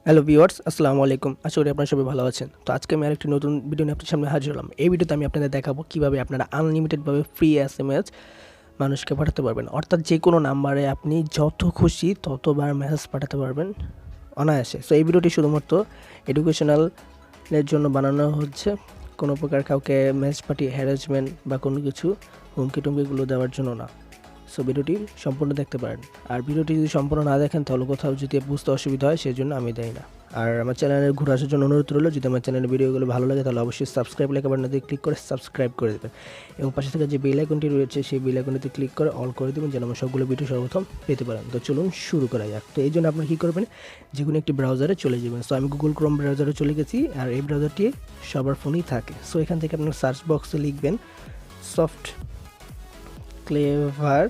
Hello viewers, আসসালামু আলাইকুম। আশা করি আপনারা সবাই ভালো আছেন। তো আজকে আমি আরেকটি নতুন ভিডিও নিয়ে আপনার সামনে হাজির হলাম। এই ভিডিওতে আমি আপনাদের দেখাবো কিভাবে আপনারা আনলিমিটেডভাবে ফ্রি এসএমএস মানুষকে পাঠাতে পারবেন। অর্থাৎ যে কোনো নাম্বারে আপনি যত খুশি ততবার মেসেজ পাঠাতে পারবেন অনায়াসে। সো এই ভিডিওটি শুধুমাত্র এডুকেশনালের জন্য বানানো হচ্ছে, কোনো প্রকার কাউকে মেসেজ পাঠিয়ে হ্যারাসমেন্ট বা কোনো কিছু হুমকি টুমকিগুলো দেওয়ার জন্য না। সো ভিডিওটি সম্পূর্ণ দেখতে পারেন। আর ভিডিওটি যদি সম্পূর্ণ না দেখেন তাহলে কোথাও যদি বুঝতে অসুবিধা হয় সেই জন্য আমি দেই না। আর আমার চ্যানেলে ঘুরে আসার জন্য অনুরোধ রইল, যদি আমার চ্যানেলের ভিডিওগুলো ভালো লাগে তাহলে অবশ্যই সাবস্ক্রাইব লেখা বাটনটিতে ক্লিক করে সাবস্ক্রাইব করে দেবেন এবং পাশে থাকা যে বেল আইকনটি রয়েছে সেই বেল আইকনটিতে ক্লিক করে অল করে দেবেন যেন আমার সবগুলো ভিডিও সর্বপ্রথম পেতে পারেন। তো চলুন শুরু করা যাক। তো এই জন্য আপনারা কী করবেন, যে কোনো একটি ব্রাউজারে চলে যাবেন। সো আমি গুগল ক্রোম ব্রাউজারে চলে গেছি, আর এই ব্রাউজারটি সবার ফোনেই থাকে। সো এখান থেকে আপনার সার্চ বক্সে লিখবেন সফট ক্লেভার,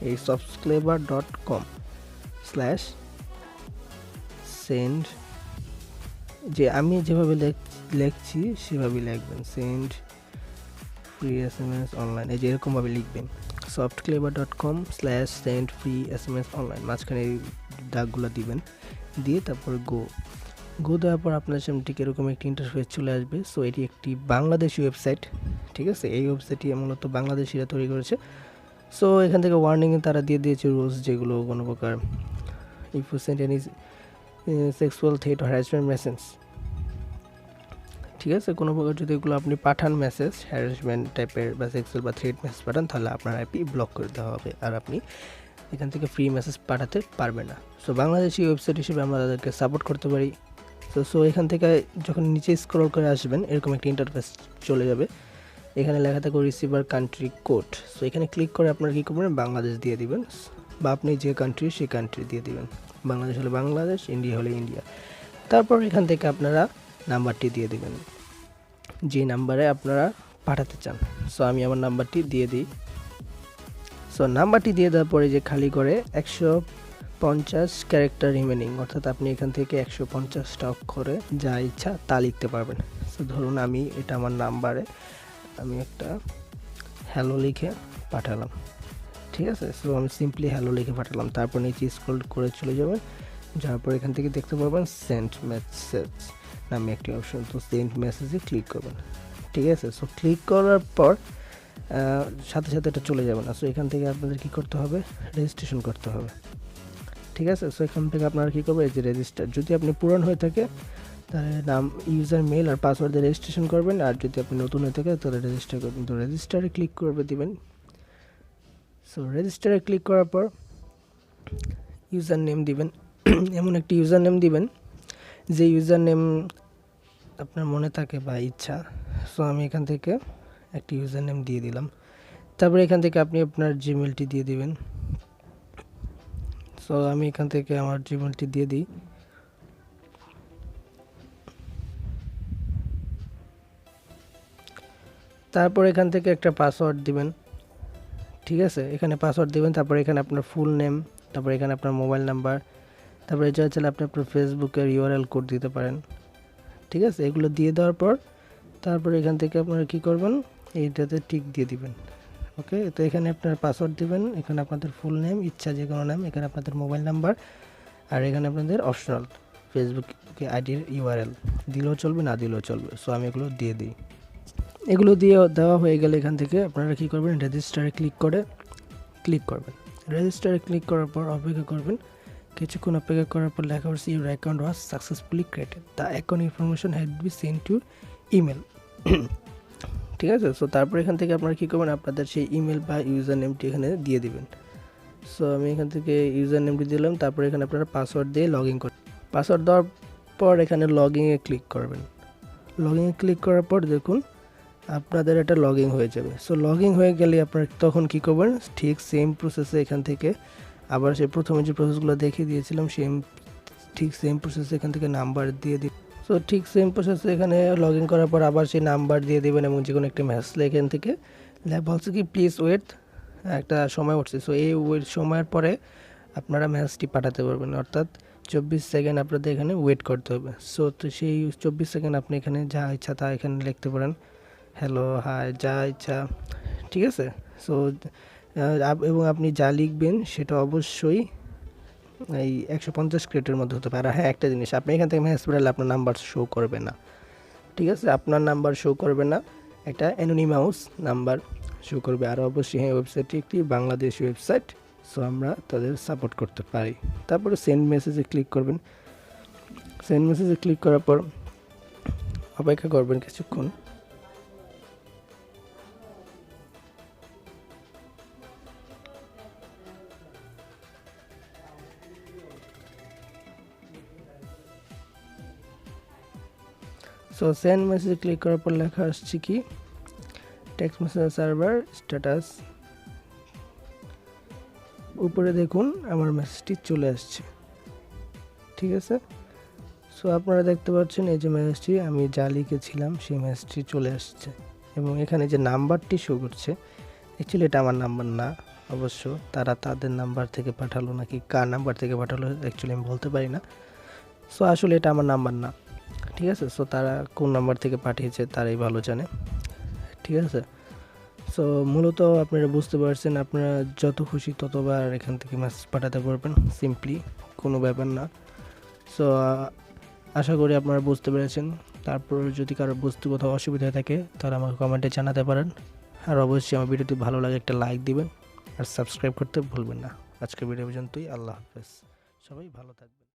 এই softclever.com/send, যে আমি যেভাবে লিখছি সেভাবেই লিখবেন, সেন্ড ফ্রি এসএমএস অনলাইন, এই যে এরকমভাবে লিখবেন softclever.com/send ফ্রি এসএমএস অনলাইন, মাঝখানে এই দাগগুলো দিবেন, দিয়ে তারপর গো দেওয়ার পর আপনার সামনে ঠিক এরকম একটি ইন্টারফেস চলে আসবে। সো এটি একটি বাংলাদেশি ওয়েবসাইট, ঠিক আছে। এই ওয়েবসাইটটি মূলত বাংলাদেশিরা তৈরি করেছে। সো এখান থেকে ওয়ার্নিংয়ে তারা দিয়ে দিয়েছে রুলস, যেগুলো কোনো প্রকার if you send any sexual threat or harassment message, ঠিক আছে, কোনো প্রকার যদি এগুলো আপনি পাঠান মেসেজ হ্যারাসমেন্ট টাইপের বা সেক্সুয়াল বা থ্রেট মেসেজ পাঠান, তাহলে আপনার আইপি ব্লক করে দেওয়া হবে আর আপনি এখান থেকে ফ্রি মেসেজ পাঠাতে পারবেন না। সো বাংলাদেশি ওয়েবসাইট হিসেবে আমরা তাদেরকে সাপোর্ট করতে পারি। সো এখান থেকে যখন নিচে স্ক্রল করে আসবেন এরকম একটা ইন্টারফেস চলে যাবে, এখানে লেখা থাকে রিসিভার কান্ট্রি কোড। সো এখানে ক্লিক করে আপনারা কী করবেন, বাংলাদেশ দিয়ে দিবেন, বা আপনি যে কান্ট্রি সেই কান্ট্রি দিয়ে দিবেন। বাংলাদেশ হলে বাংলাদেশ, ইন্ডিয়া হলে ইন্ডিয়া। তারপর এখান থেকে আপনারা নাম্বারটি দিয়ে দিবেন যে নাম্বারে আপনারা পাঠাতে চান। সো আমি আমার নাম্বারটি দিয়ে দিই। সো নাম্বারটি দিয়ে দেওয়ার পরে যে খালি করে 150 ক্যারেক্টার রিমেনিং, অর্থাৎ আপনি এখান থেকে 150টা অক্ষরে যা ইচ্ছা তা লিখতে পারবেন। সো ধরুন আমি এটা আমার নাম্বারে আমি একটা হ্যালো লিখে পাঠালাম, ঠিক আছে। সো আমি সিম্পলি হ্যালো লিখে পাঠালাম। তারপর নিচে স্ক্রল করে চলে যাবেন, যাওয়ার পর এখান থেকে দেখতে পারবেন সেন্ড মেসেজ নামে একটি অপশন। তো সেন্ড মেসেজে ক্লিক করবেন, ঠিক আছে। সো ক্লিক করার পর সাথে সাথে এটা চলে যাবে না। সো এখান থেকে আপনাদের কী করতে হবে, রেজিস্ট্রেশন করতে হবে, ঠিক আছে। সো এখান থেকে আপনারা কী করবেন, এই যে রেজিস্টার, যদি আপনি পুরান হয়ে থাকে তাহলে নাম, ইউজার, মেল আর পাসওয়ার্ড দিয়ে রেজিস্ট্রেশন করবেন, আর যদি আপনি নতুন হয়ে থাকে তাহলে রেজিস্টার করবেন। তো রেজিস্টারে ক্লিক করে দিবেন। সো রেজিস্টারে ক্লিক করার পর ইউজার নেম দিবেন, এমন একটি ইউজার নেম দিবেন যে ইউজার নেম আপনার মনে থাকে বা ইচ্ছা। সো আমি এখান থেকে একটি ইউজার নেম দিয়ে দিলাম। তারপরে এখান থেকে আপনি আপনার জিমেলটি দিয়ে দিবেন। সো আমি এখান থেকে আমার জিমেলটি দিয়ে দিই। তারপর এখান থেকে একটা পাসওয়ার্ড দিবেন, ঠিক আছে। এখানে পাসওয়ার্ড দিবেন, তারপর এখানে আপনার ফুল নেম, তারপর এখানে আপনার মোবাইল নাম্বার, তারপরে যা চাইলে আপনি আপনার ফেসবুকের ইউআরএল কোড দিতে পারেন, ঠিক আছে। এগুলো দিয়ে দেওয়ার পর তারপর এখান থেকে আপনারা কী করবেন, এইটাতে টিক দিয়ে দিবেন, ওকে। তো এখানে আপনার পাসওয়ার্ড দিবেন, এখানে আপনাদের ফুল নেম, ইচ্ছা যে কোনো নাম, এখানে আপনাদের মোবাইল নাম্বার, আর এখানে আপনাদের অপশনাল ফেসবুক আইডির ইউআরএল দিলেও চলবে, না দিলেও চলবে। সো আমি এগুলো দিয়ে দিই। এগুলো দিয়ে দেওয়া হয়ে গেলে এখান থেকে আপনারা কী করবেন, রেজিস্টারে ক্লিক করবেন। রেজিস্টারে ক্লিক করার পর অপেক্ষা করবেন। কিছুক্ষণ অপেক্ষা করার পর লেখা হচ্ছে your account was successfully created, the account information had be send to email, ঠিক আছে। সো তারপর এখান থেকে আপনারা কী করবেন, আপনাদের সেই ইমেল বা ইউজার নেমটি এখানে দিয়ে দিবেন। সো আমি এখান থেকে ইউজার নেমটি দিলাম, তারপর এখানে আপনারা পাসওয়ার্ড দিয়ে লগ ইন করবেন। পাসওয়ার্ড দেওয়ার পর এখানে লগইনে ক্লিক করবেন। লগইনে ক্লিক করার পর দেখুন আপনাদের এটা লগ ইন হয়ে যাবে। সো লগ ইন হয়ে গেলে আপনারা তখন কী করবেন, ঠিক সেম প্রসেসে এখান থেকে আবার সেই প্রথমে যে প্রসেসগুলো দেখিয়ে দিয়েছিলাম ঠিক সেম প্রসেসে এখান থেকে নাম্বার দিয়ে দিই। সো ঠিক সেম প্রসেসে এখানে লগ ইন করার পর আবার সেই নাম্বার দিয়ে দেবেন এবং যে কোনো একটা মেসেজ এখান থেকে বলছে কি প্লিজ ওয়েট, একটা সময় উঠছে। সো এই সময়ের পরে আপনারা মেসেজটি পাঠাতে পারবেন, অর্থাৎ 24 সেকেন্ড আপনাদের এখানে ওয়েট করতে হবে। সো তো সেই 24 সেকেন্ড আপনি এখানে যা ইচ্ছা তা এখানে লিখতে পারেন, হ্যালো, হাই, যা ইচ্ছা, ঠিক আছে। সো এবং আপনি যা লিখবেন সেটা অবশ্যই এই 150 ক্রেডিটের মধ্যে হতে পারে। হ্যাঁ, একটা জিনিস, আপনি এখান থেকে মেসেজ পাঠালে আপনার নাম্বার শো করবে না, ঠিক আছে? আপনার নাম্বার শো করবে না, একটা অ্যানোনিমাস নাম্বার শো করবে। আর অবশ্যই হ্যাঁ, ওয়েবসাইটটি একটি বাংলাদেশি ওয়েবসাইট, সো আমরা তাদের সাপোর্ট করতে পারি। তারপরে সেন্ড মেসেজে ক্লিক করবেন। সেন্ড মেসেজে ক্লিক করার পর অপেক্ষা করবেন কিছুক্ষণ। সো সেন্ড মেসেজে ক্লিক করার পর লেখা আসছে কি, টেক্সট মেসেজ সার্ভার স্ট্যাটাস। উপরে দেখুন আমার মেসেজটি চলে আসছে, ঠিক আছে? সো আপনারা দেখতে পাচ্ছেন এই যে মেসেজটি আমি যা লিখেছিলাম সেই মেসেজটি চলে আসছে, এবং এখানে যে নাম্বারটি শো করছে অ্যাকচুয়ালি এটা আমার নাম্বার না। অবশ্য তারা তাদের নাম্বার থেকে পাঠালো নাকি কার নাম্বার থেকে পাঠালো অ্যাকচুয়ালি আমি বলতে পারি না। সো আসলে এটা আমার নাম্বার না, ঠিক আছে? সো তারা কোন নাম্বার থেকে পাঠিয়েছে তারাই ভালো জানে, ঠিক আছে? সো মূলত আপনারা বুঝতে পারছেন, আপনারা যত খুশি ততবার এখান থেকে মেসেজ পাঠাতে পারবেন, সিম্পলি, কোনো ব্যাপার না। সো আশা করি আপনারা বুঝতে পেরেছেন। তারপর যদি কারো বুঝতে কোথাও অসুবিধা থাকে তাহলে আমাকে কমেন্টে জানাতে পারেন। আর অবশ্যই আমার ভিডিওটি ভালো লাগে একটা লাইক দিবেন, আর সাবস্ক্রাইব করতে ভুলবেন না। আজকের ভিডিও পর্যন্তই, আল্লাহ হাফেজ, সবাই ভালো থাকবেন।